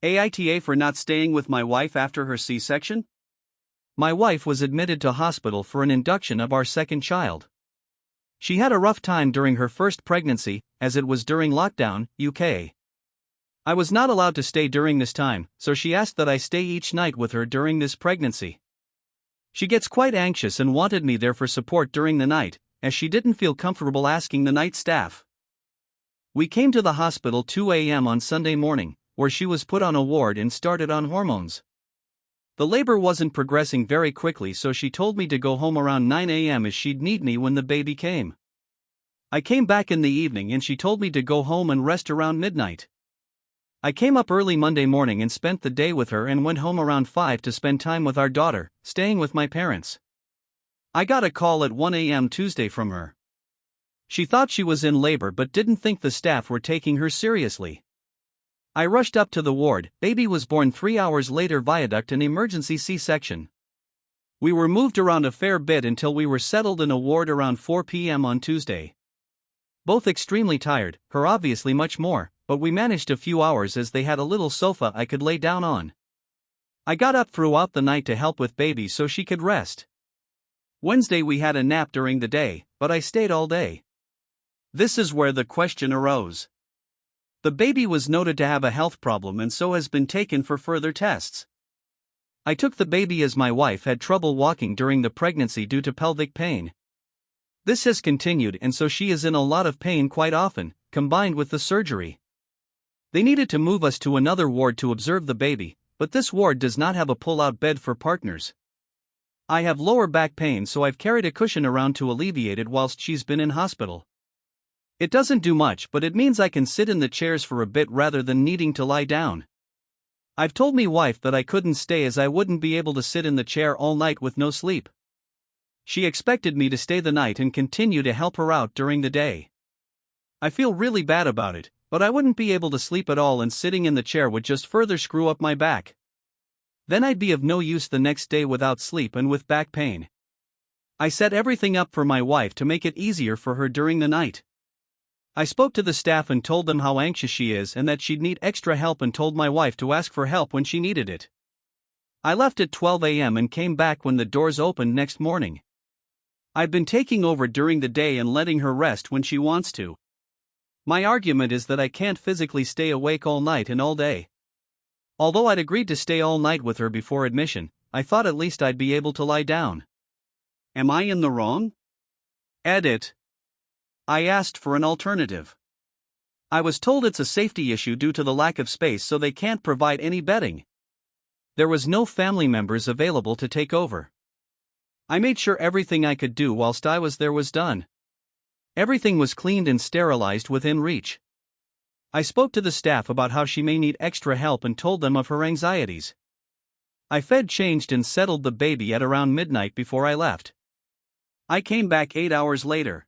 AITA for not staying with my wife after her C-section? My wife was admitted to hospital for an induction of our second child. She had a rough time during her first pregnancy, as it was during lockdown, UK. I was not allowed to stay during this time, so she asked that I stay each night with her during this pregnancy. She gets quite anxious and wanted me there for support during the night, as she didn't feel comfortable asking the night staff. We came to the hospital 2 a.m. on Sunday morning, where she was put on a ward and started on hormones. The labor wasn't progressing very quickly, so she told me to go home around 9 a.m. as she'd need me when the baby came. I came back in the evening and she told me to go home and rest around midnight. I came up early Monday morning and spent the day with her and went home around 5 to spend time with our daughter, staying with my parents. I got a call at 1 a.m. Tuesday from her. She thought she was in labor but didn't think the staff were taking her seriously. I rushed up to the ward. Baby was born 3 hours later via an emergency C-section. We were moved around a fair bit until we were settled in a ward around 4 p.m. on Tuesday. Both extremely tired, her obviously much more, but we managed a few hours as they had a little sofa I could lay down on. I got up throughout the night to help with baby so she could rest. Wednesday we had a nap during the day, but I stayed all day. This is where the question arose. The baby was noted to have a health problem and so has been taken for further tests. I took the baby as my wife had trouble walking during the pregnancy due to pelvic pain. This has continued and so she is in a lot of pain quite often, combined with the surgery. They needed to move us to another ward to observe the baby, but this ward does not have a pull-out bed for partners. I have lower back pain, so I've carried a cushion around to alleviate it whilst she's been in hospital. It doesn't do much, but it means I can sit in the chairs for a bit rather than needing to lie down. I've told me wife that I couldn't stay as I wouldn't be able to sit in the chair all night with no sleep. She expected me to stay the night and continue to help her out during the day. I feel really bad about it, but I wouldn't be able to sleep at all and sitting in the chair would just further screw up my back. Then I'd be of no use the next day without sleep and with back pain. I set everything up for my wife to make it easier for her during the night. I spoke to the staff and told them how anxious she is and that she'd need extra help and told my wife to ask for help when she needed it. I left at 12 a.m. and came back when the doors opened next morning. I've been taking over during the day and letting her rest when she wants to. My argument is that I can't physically stay awake all night and all day. Although I'd agreed to stay all night with her before admission, I thought at least I'd be able to lie down. Am I in the wrong? Edit. I asked for an alternative. I was told it's a safety issue due to the lack of space, so they can't provide any bedding. There was no family members available to take over. I made sure everything I could do whilst I was there was done. Everything was cleaned and sterilized within reach. I spoke to the staff about how she may need extra help and told them of her anxieties. I fed, changed and settled the baby at around midnight before I left. I came back 8 hours later.